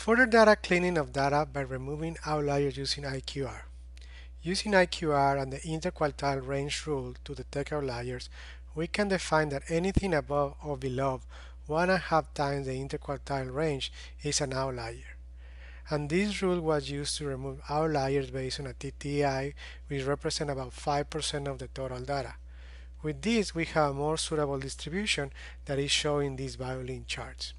Further data cleaning of data by removing outliers using IQR. Using IQR and the interquartile range rule to detect outliers, we can define that anything above or below 1.5 times the interquartile range is an outlier. And this rule was used to remove outliers based on a TTI, which represent about 5% of the total data. With this, we have a more suitable distribution that is shown in these violin charts.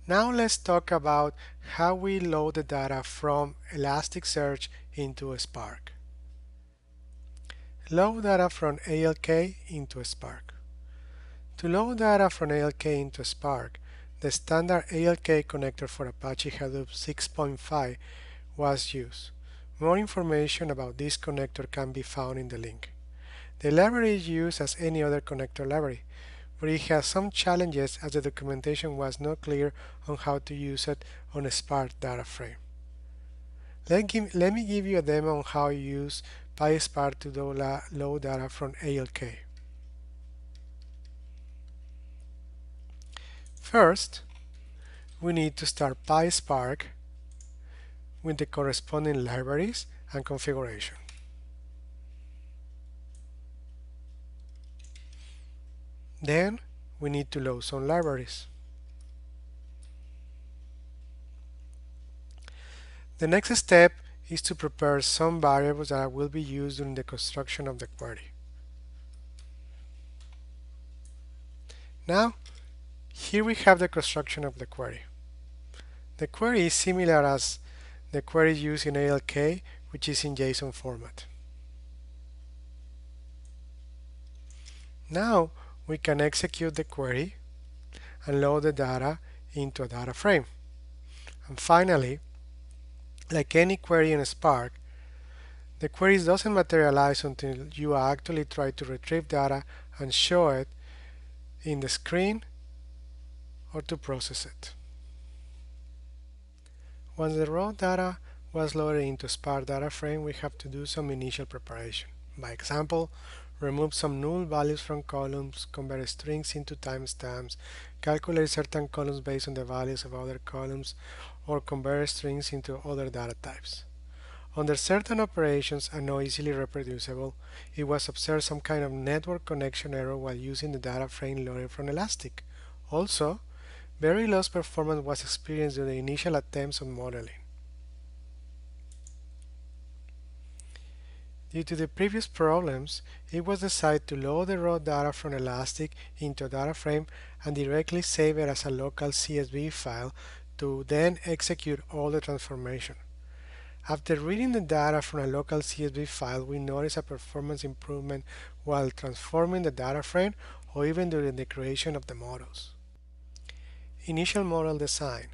Now let's talk about how we load the data from Elasticsearch into Spark. Load data from ALK into Spark. To load data from ALK into Spark, the standard ALK connector for Apache Hadoop 6.5 was used. More information about this connector can be found in the link. The library is used as any other connector library, but it has some challenges as the documentation was not clear on how to use it on a Spark data frame. Let me give you a demo on how you use PySpark to load data from ALK. First, we need to start PySpark with the corresponding libraries and configuration. Then we need to load some libraries. The next step is to prepare some variables that will be used during the construction of the query. Now, here we have the construction of the query. The query is similar as the query used in ALK, which is in JSON format. Now, we can execute the query and load the data into a data frame. And finally, like any query in Spark, the query doesn't materialize until you actually try to retrieve data and show it in the screen or to process it. Once the raw data was loaded into Spark data frame, we have to do some initial preparation. By example, remove some null values from columns, convert strings into timestamps, calculate certain columns based on the values of other columns, or convert strings into other data types. Under certain operations and not easily reproducible, it was observed some kind of network connection error while using the data frame loaded from Elastic. Also, very low performance was experienced during the initial attempts on modeling. Due to the previous problems, it was decided to load the raw data from Elastic into a data frame and directly save it as a local CSV file to then execute all the transformation. After reading the data from a local CSV file, we notice a performance improvement while transforming the data frame or even during the creation of the models. Initial model design,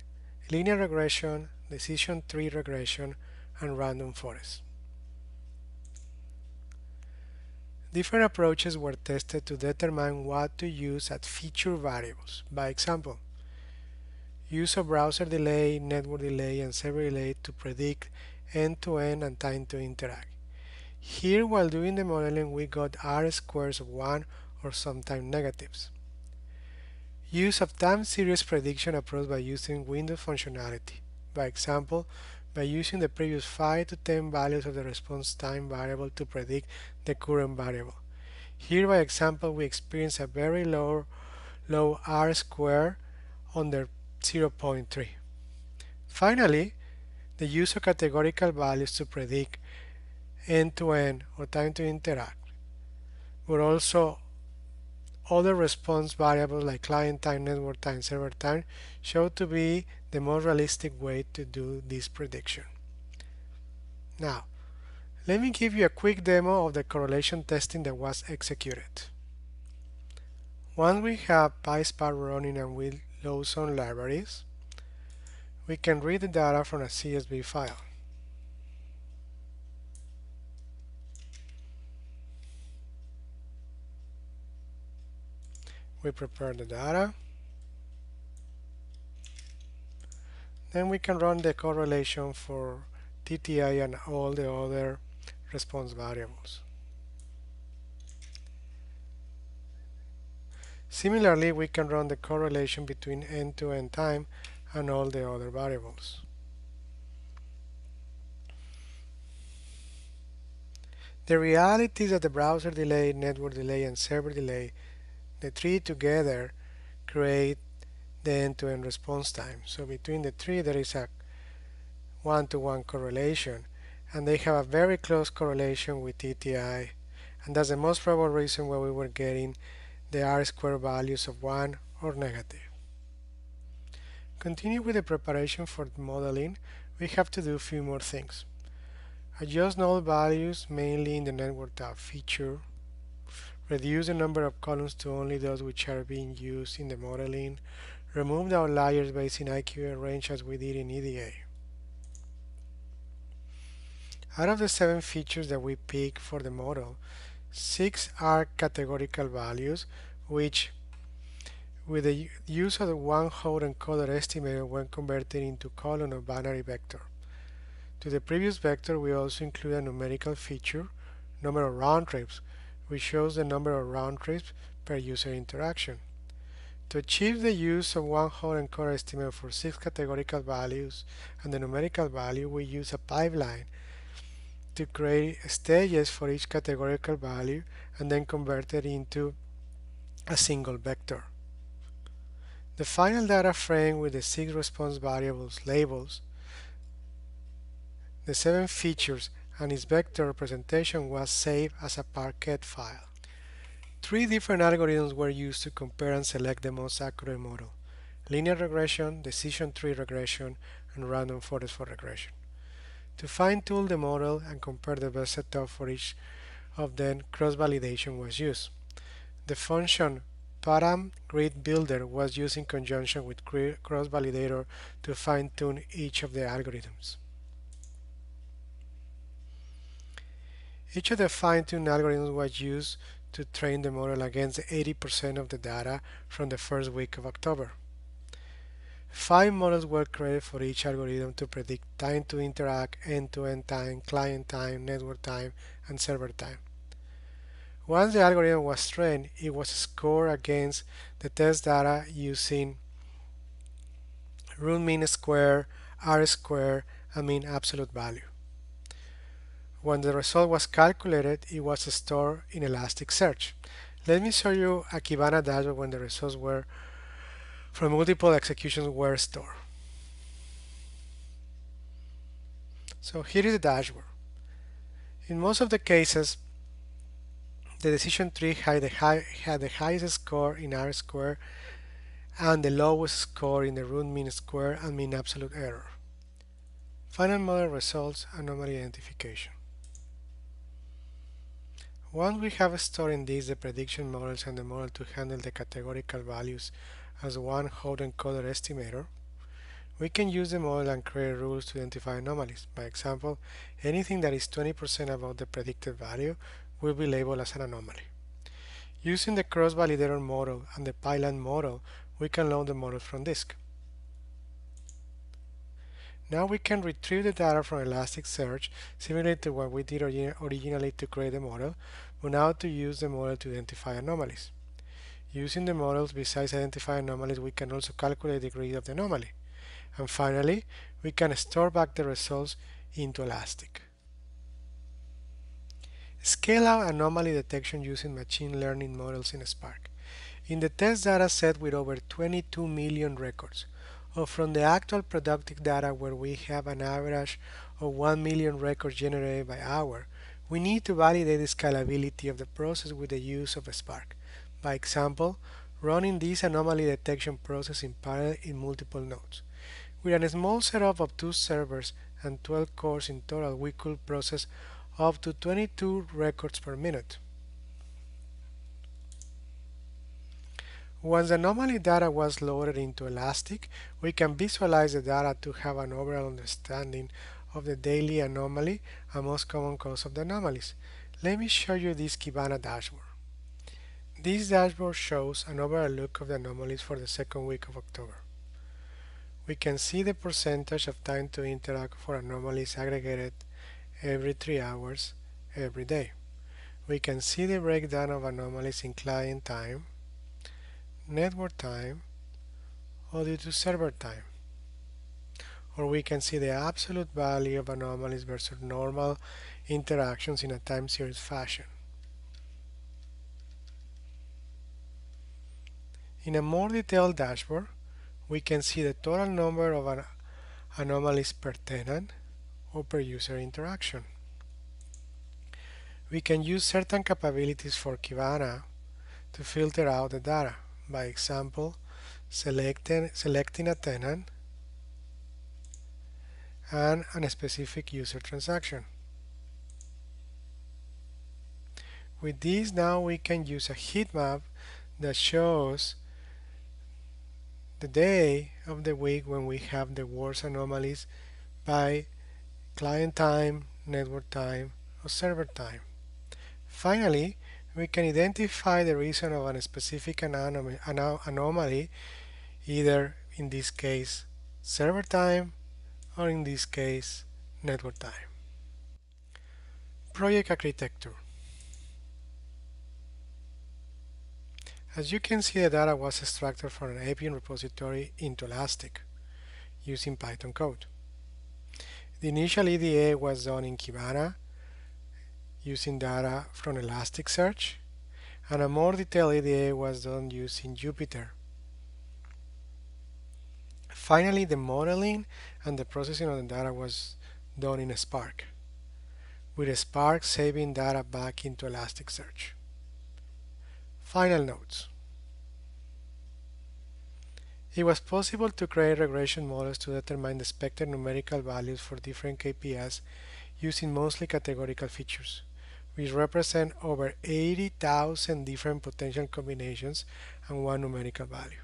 linear regression, decision tree regression, and random forest. Different approaches were tested to determine what to use as feature variables. By example, use of browser delay, network delay, and server delay to predict end-to-end and time to interact. Here, while doing the modeling, we got R-squares of 1 or sometimes negatives. Use of time series prediction approach by using Windows functionality. By example, by using the previous 5 to 10 values of the response time variable to predict the current variable. Here, by example, we experience a very low R-square under 0.3. Finally, the use of categorical values to predict end-to-end or time to interact, but also other response variables like client time, network time, server time show to be the most realistic way to do this prediction. Now, let me give you a quick demo of the correlation testing that was executed. Once we have PySpark running and we load some libraries, we can read the data from a CSV file. We prepare the data. Then we can run the correlation for TTI and all the other response variables. Similarly, we can run the correlation between end-to-end time and all the other variables. The reality is that the browser delay, network delay, and server delay, the three together create the end-to-end response time. So between the three there is a one-to-one correlation, and they have a very close correlation with ETI, and that's the most probable reason why we were getting the R-square values of 1 or negative. Continue with the preparation for modeling. We have to do a few more things. Adjust null values mainly in the network tab feature. Reduce the number of columns to only those which are being used in the modeling. Remove the outliers based in IQ range as we did in EDA. Out of the 7 features that we pick for the model, 6 are categorical values, which with the use of the one-hot encoder estimator when converted into column or binary vector. To the previous vector, we also include a numerical feature, number of round trips, which shows the number of round trips per user interaction. To achieve the use of one-hot encoder estimator for 6 categorical values and the numerical value, we use a pipeline to create stages for each categorical value and then convert it into a single vector. The final data frame with the 6 response variables labels, the 7 features, and its vector representation was saved as a Parquet file. 3 different algorithms were used to compare and select the most accurate model: linear regression, decision tree regression, and random forest for regression. To fine-tune the model and compare the best setup for each of them, cross-validation was used. The function param grid builder was used in conjunction with cross-validator to fine-tune each of the algorithms. Each of the fine-tuned algorithms was used to train the model against 80% of the data from the first week of October. 5 models were created for each algorithm to predict time to interact, end-to-end time, client time, network time, and server time. Once the algorithm was trained, it was scored against the test data using root mean square, R square, and mean absolute value. When the result was calculated, it was stored in Elasticsearch. Let me show you a Kibana dashboard when the results were from multiple executions were stored. So here is the dashboard. In most of the cases, the decision tree had the highest score in R square and the lowest score in the root mean square and mean absolute error. Final model results, anomaly identification. Once we have stored in these the prediction models and the model to handle the categorical values as one hot encoder estimator, we can use the model and create rules to identify anomalies. By example, anything that is 20% above the predicted value will be labeled as an anomaly. Using the cross-validator model and the pipeline model, we can load the model from disk. Now we can retrieve the data from Elasticsearch, similar to what we did originally to create the model, but now to use the model to identify anomalies. Using the models, besides identifying anomalies, we can also calculate the degree of the anomaly. And finally, we can store back the results into Elastic. Scale out anomaly detection using machine learning models in Spark. In the test data set with over 22 million records, or from the actual productive data where we have an average of 1 million records generated by hour, we need to validate the scalability of the process with the use of Spark. By example, running this anomaly detection process in parallel in multiple nodes. With a small setup of 2 servers and 12 cores in total, we could process up to 22 records per minute. Once the anomaly data was loaded into Elastic, we can visualize the data to have an overall understanding of the daily anomaly and most common cause of the anomalies. Let me show you this Kibana dashboard. This dashboard shows an overall look of the anomalies for the second week of October. We can see the percentage of time to interact for anomalies aggregated every 3 hours every day. We can see the breakdown of anomalies in client time, network time, or due to server time. Or we can see the absolute value of anomalies versus normal interactions in a time series fashion. In a more detailed dashboard, we can see the total number of anomalies per tenant or per user interaction. We can use certain capabilities for Kibana to filter out the data. By example, selecting a tenant and a specific user transaction. With this, now we can use a heat map that shows the day of the week when we have the worst anomalies by client time, network time, or server time. Finally, we can identify the reason of a specific anomaly, either in this case server time or in this case network time. Project architecture. As you can see, the data was extracted from an Appian repository into Elastic using Python code. The initial EDA was done in Kibana using data from Elasticsearch, and a more detailed EDA was done using Jupyter. Finally, the modeling and the processing of the data was done in Spark, with Spark saving data back into Elasticsearch. Final notes. It was possible to create regression models to determine the expected numerical values for different KPIs using mostly categorical features, which represent over 80,000 different potential combinations and one numerical value.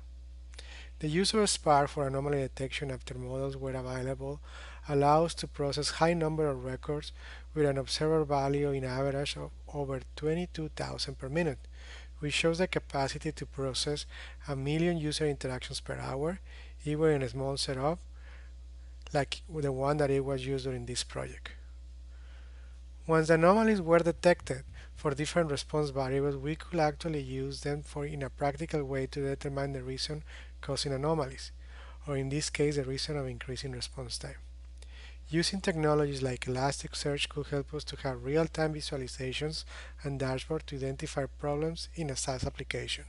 The use of Spark for anomaly detection after models were available allows to process high number of records with an observer value in average of over 22,000 per minute, which shows the capacity to process a million user interactions per hour, even in a small setup like the one that it was used during this project. Once the anomalies were detected for different response variables, we could actually use them in a practical way to determine the reason causing anomalies, or in this case the reason of increasing response time. Using technologies like Elasticsearch could help us to have real-time visualizations and dashboards to identify problems in a SaaS application.